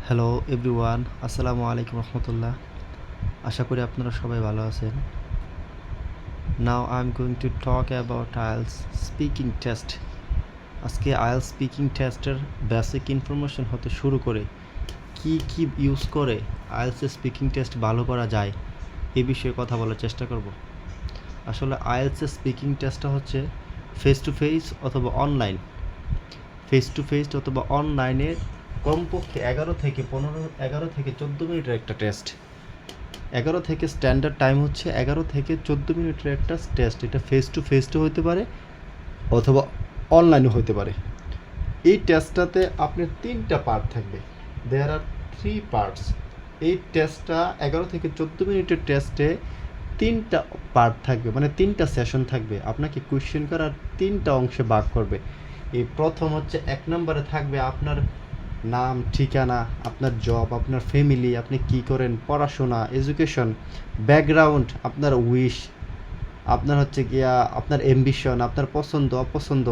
Hello everyone, আসসালামু আলাইকুম রহমতুল্লাহ। আশা করি আপনারা সবাই ভালো আছেন। Now I am going to talk about IELTS speaking test. আজকে আইএলস স্পিকিং টেস্টের বেসিক ইনফরমেশন হতে শুরু করে কি ইউজ করে আইএলস স্পিকিং টেস্ট ভালো করা যায় এ বিষয়ে কথা বলার চেষ্টা করব। আসলে আইএলস স্পিকিং টেস্টটা হচ্ছে ফেস টু ফেস অথবা অনলাইনে কমপক্ষে 11 থেকে 14 মিনিটের একটা টেস্ট। 11 থেকে স্ট্যান্ডার্ড টাইম হচ্ছে 11 থেকে 14 মিনিটের একটা টেস্ট। এটা ফেস টু ফেসও হতে পারে অথবা অনলাইনও হতে পারে। এই টেস্টটাতে আপনার 3টা পার্ট থাকবে। দেয়ার আর 3 পার্টস। এই টেস্টটা 11 থেকে 14 মিনিটের টেস্টে 3টা পার্ট থাকবে, মানে 3টা সেশন থাকবে। আপনাকে কোয়েশ্চেন করার 3টা অংশে ভাগ করবে। এই প্রথম হচ্ছে 1 নম্বরে থাকবে আপনার নাম, ঠিকানা, আপনার জব, আপনার ফ্যামিলি, আপনি কি করেন, পড়াশোনা, এডুকেশন, ব্যাকগ্রাউন্ড, আপনার উইশ, আপনার হচ্ছে গিয়া আপনার অ্যাম্বিশন, আপনার পছন্দ অপছন্দ,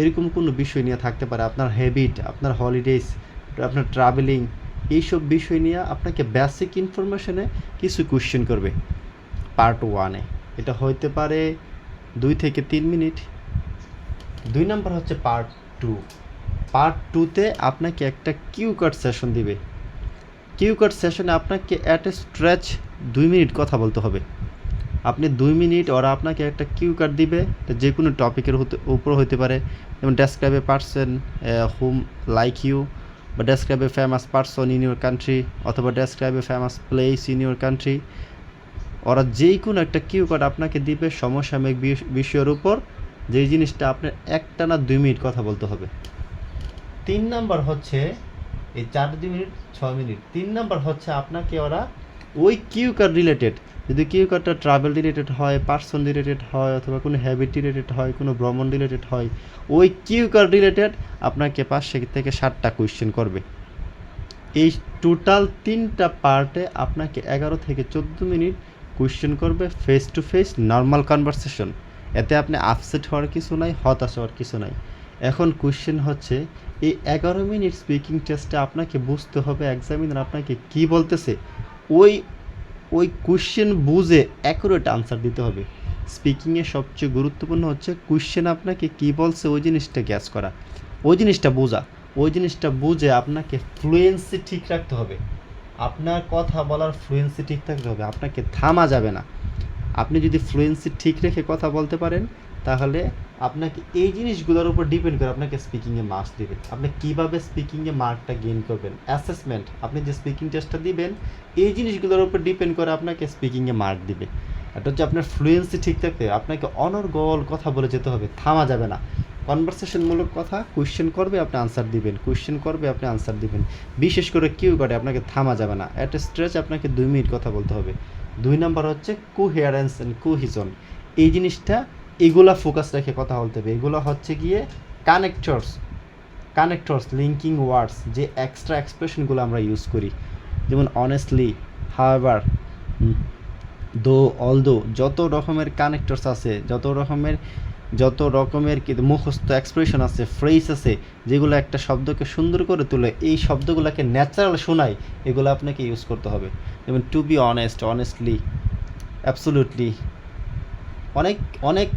এরকম কোনো বিষয় নিয়ে থাকতে পারে। আপনার হ্যাবিট, আপনার হলিডেজ, আপনার ট্রাভেলিং, এইসব বিষয় নিয়ে আপনাকে বেসিক ইনফরমেশনে কিছু কোয়েশ্চেন করবে পার্ট 1-এ। এটা হইতে পারে 2 থেকে 3 মিনিট। 2 নম্বর হচ্ছে পার্ট 2। পার্ট 2-তে আপনাকে একটা কিউ কার্ড সেশন দিবে। কিউ কার্ড সেশনে আপনাকে অ্যাট এ স্ট্রেচ 2 মিনিট কথা বলতে হবে। আপনি 2 মিনিট ওরা আপনাকে একটা কিউ কার্ড দিবে, যে কোনো টপিকের উপর হতে পারে। যেমন describe a person whom like you, বা describe a famous person in your country, অথবা describe a famous place in your country. ওরা যেই কোনো একটা কিউ কার্ড আপনাকে দিবে সমসাময়িক বিষয়ের উপর, যেই জিনিসটা আপনার একটানা 2 মিনিট কথা বলতে হবে। 3 নাম্বার হচ্ছে এই 2 মিনিট 6 মিনিট। 3 নাম্বার হচ্ছে আপনাকে ওরা ওই কিউ কার্ড রিলেটেড, যদি কিউ কার্ডটা ট্রাভেল রিলেটেড হয়, পার্সন রিলেটেড হয়, অথবা কোনো হ্যাবিট রিলেটেড হয়, কোনো ভ্রমণ রিলেটেড হয়, ওই কিউ কার্ড রিলেটেড আপনাকে 5 থেকে 7টা কোয়েশ্চেন করবে। এই টোটাল 3টা পার্টে আপনাকে 11 থেকে 14 মিনিট কোয়েশ্চেন করবে, face to face normal conversation. এতে আপনি আপসেট হওয়ার কিছু নাই, হতাশ হওয়ার কিছু নাই। এখন কোয়েশ্চেন হচ্ছে, এই 11 মিনিট স্পিকিং টেস্টে আপনাকে বুঝতে হবে এক্সামিনার আপনাকে কি বলতেছে। ওই ওই কোয়েশ্চেন বুঝে অ্যাকুরেট আনসার দিতে হবে। স্পিকিংয়ে সবচেয়ে গুরুত্বপূর্ণ হচ্ছে কোয়েশ্চেন আপনাকে কি বলছে ওই জিনিসটা গ্যাস করা, ওই জিনিসটা বোঝা। ওই জিনিসটা বুঝে আপনাকে ফ্লুয়েন্সি ঠিক রাখতে হবে। আপনার কথা বলার ফ্লুয়েন্সি ঠিক থাকতে হবে, আপনাকে থামা যাবে না। আপনি যদি ফ্লুয়েন্সি ঠিক রেখে কথা বলতে পারেন, তাহলে আপনাকে এই জিনিসগুলোর উপর ডিপেন্ড করে আপনাকে স্পিকিংয়ে মার্কস দেবে। আপনি কীভাবে স্পিকিংয়ে মার্কটা গেইন করবেন, অ্যাসেসমেন্ট, আপনি যে স্পিকিং টেস্টটা দিবেন এই জিনিসগুলোর উপর ডিপেন্ড করে আপনাকে স্পিকিংয়ে মার্ক দিবে। এটা হচ্ছে আপনার ফ্লুয়েন্সি ঠিক থাকতে আপনাকে অনর্গল কথা বলে যেতে হবে, থামা যাবে না। কনভারসেশনমূলক কথা, কোয়েশ্চেন করবে আপনি আনসার দিবেন, কোয়েশ্চেন করবে আপনি আনসার দিবেন। বিশেষ করে কিউ কার্ডে আপনাকে থামা যাবে না, অ্যাট এ স্ট্রেচ আপনাকে 2 মিনিট কথা বলতে হবে। 2 নাম্বার হচ্ছে কোহেরেন্স অ্যান্ড কোহিজন। এই জিনিসটা এগুলা ফোকাস রেখে কথা বলতে হবে। এগুলো হচ্ছে গিয়ে কানেক্টরস লিঙ্কিং ওয়ার্ডস, যে এক্সট্রা এক্সপ্রেশনগুলো আমরা ইউজ করি, যেমন অনেস্টলি, হাওয়েভার, দো, অলদো, যত রকমের কানেক্টরস আছে, যত রকমের মুখস্থ এক্সপ্রেশন আছে, ফ্রেজ আছে, যেগুলো একটা শব্দকে সুন্দর করে তোলে, এই শব্দগুলোকে ন্যাচারাল শোনায়, এগুলো আপনাকে ইউজ করতে হবে। যেমন to be honest, honestly, absolutely, অনেক অনেক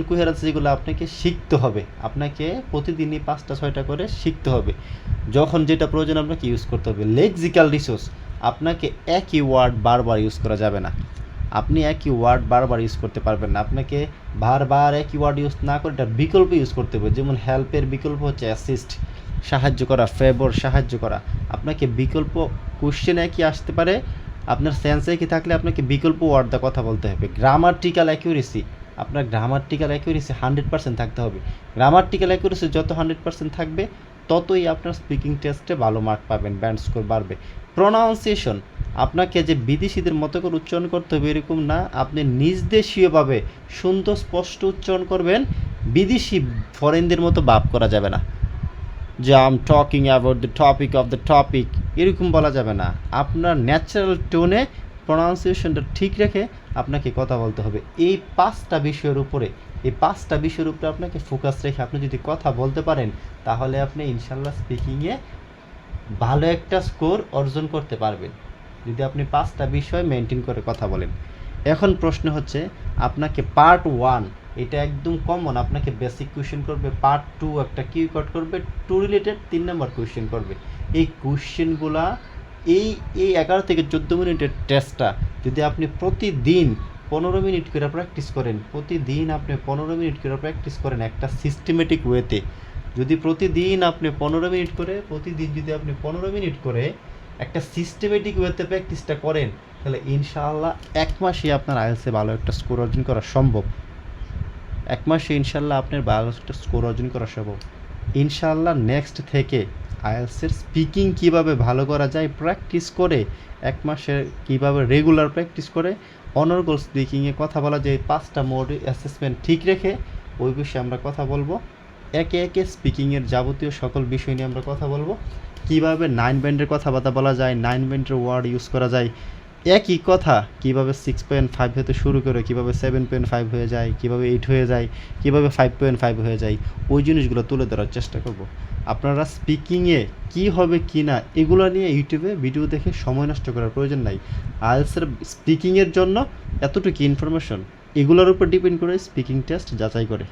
কুহের আছে যেগুলো আপনাকে শিখতে হবে। আপনাকে প্রতিদিনই 5টা 6টা করে শিখতে হবে। যখন যেটা প্রয়োজন আপনাকে ইউজ করতে হবে। লেক্সিক্যাল রিসোর্স, আপনাকে একই ওয়ার্ড বারবার ইউজ করা যাবে না। আপনি একই ওয়ার্ড বারবার ইউজ করতে পারবেন না। আপনাকে বারবার একই ওয়ার্ড ইউজ না করে এটা বিকল্প ইউজ করতে হবে। যেমন হেল্পের বিকল্প হচ্ছে অ্যাসিস্ট, সাহায্য করা, ফেভর, সাহায্য করা। আপনাকে বিকল্প কোশ্চেন একই আসতে পারে, আপনার সেন্স একই থাকলে আপনাকে বিকল্প ওয়ার্ড দিয়ে কথা বলতে হবে। গ্রামাটিক্যাল অ্যাকিউরেসি, আপনার গ্রামাটিক্যাল অ্যাকিউরেসি 100% থাকতে হবে। গ্রামাটিক্যাল অ্যাকিউরেসি যত 100% থাকবে, ততই আপনার স্পিকিং টেস্টে ভালো মার্ক পাবেন, ব্যান্ড স্কোর বাড়বে। প্রোনাউন্সিয়েশন, আপনাকে যে বিদেশিদের মতো করে উচ্চারণ করতে হবে এরকম না, আপনি নিজ দেশীয়ভাবে সুন্দর স্পষ্ট উচ্চারণ করবেন। বিদেশি ফরেনদের মতো ভাব করা যাবে না, যে I am talking about the topic, এরকম বলা যাবে না। আপনার ন্যাচারাল টোনে প্রোনাউন্সিয়েশনটা ঠিক রেখে আপনাকে কথা বলতে হবে। এই 5টা বিষয়ের উপরে আপনাকে ফোকাস রেখে আপনি যদি কথা বলতে পারেন, তাহলে আপনি ইনশাল্লাহ স্পিকিংয়ে ভালো একটা স্কোর অর্জন করতে পারবেন যদি আপনি 5টা বিষয় মেনটেন করে কথা বলেন। এখন প্রশ্ন হচ্ছে আপনাকে পার্ট 1 এটা একদম কমন, আপনাকে বেসিক কোয়েশ্চেন করবে, পার্ট 2 একটা কিউকট করবে, 2 রিলেটেড 3 নাম্বার কোয়েশ্চেন করবে। এই কোয়েশ্চেনগুলা এই 11 থেকে 14 মিনিটের টেস্টটা যদি আপনি প্রতিদিন 15 মিনিট করে প্র্যাকটিস করেন, প্রতিদিন আপনি 15 মিনিট করে প্র্যাকটিস করেন একটা সিস্টেমেটিক ওয়েতে, যদি প্রতিদিন আপনি 15 মিনিট করে প্রতিদিন যদি আপনি 15 মিনিট করে একটা সিস্টেমেটিক ওয়েতে প্র্যাকটিসটা করেন, তাহলে ইনশাআল্লাহ 1 মাসে আপনার আইএলসে ভালো একটা স্কোর অর্জন করা সম্ভব। 1 মাসে ইনশাআল্লাহ আপনার ভালো একটা স্কোর অর্জন করা সম্ভব। ইনশাআল্লাহ নেক্সট থেকে আইএলসের স্পিকিং কীভাবে ভালো করা যায় প্র্যাকটিস করে, 1 মাসে কীভাবে রেগুলার প্র্যাকটিস করে অনর্গল স্পিকিংয়ে কথা বলা যায়, 5টা মোড অ্যাসেসমেন্ট ঠিক রেখে ওই বিষয়ে আমরা কথা বলবো। একে একে স্পিকিংয়ের যাবতীয় সকল বিষয় নিয়ে আমরা কথা বলবো। কীভাবে 9 ব্যান্ডের কথাবার্তা বলা যায়, 9 ব্যান্ডের ওয়ার্ড ইউজ করা যায়, একই কথা কীভাবে 6.5 হতে শুরু করে কীভাবে 7.5 হয়ে যায়, কীভাবে 8 হয়ে যায়, কীভাবে 5.5 হয়ে যায়, ওই জিনিসগুলো তুলে ধরার চেষ্টা করব। আপনারা স্পিকিংয়ে কী হবে কি না এগুলো নিয়ে ইউটিউবে ভিডিও দেখে সময় নষ্ট করার প্রয়োজন নাই। আইএলসের স্পিকিংয়ের জন্য এতটুকু ইনফরমেশন, এগুলোর উপর ডিপেন্ড করে স্পিকিং টেস্ট যাচাই করে।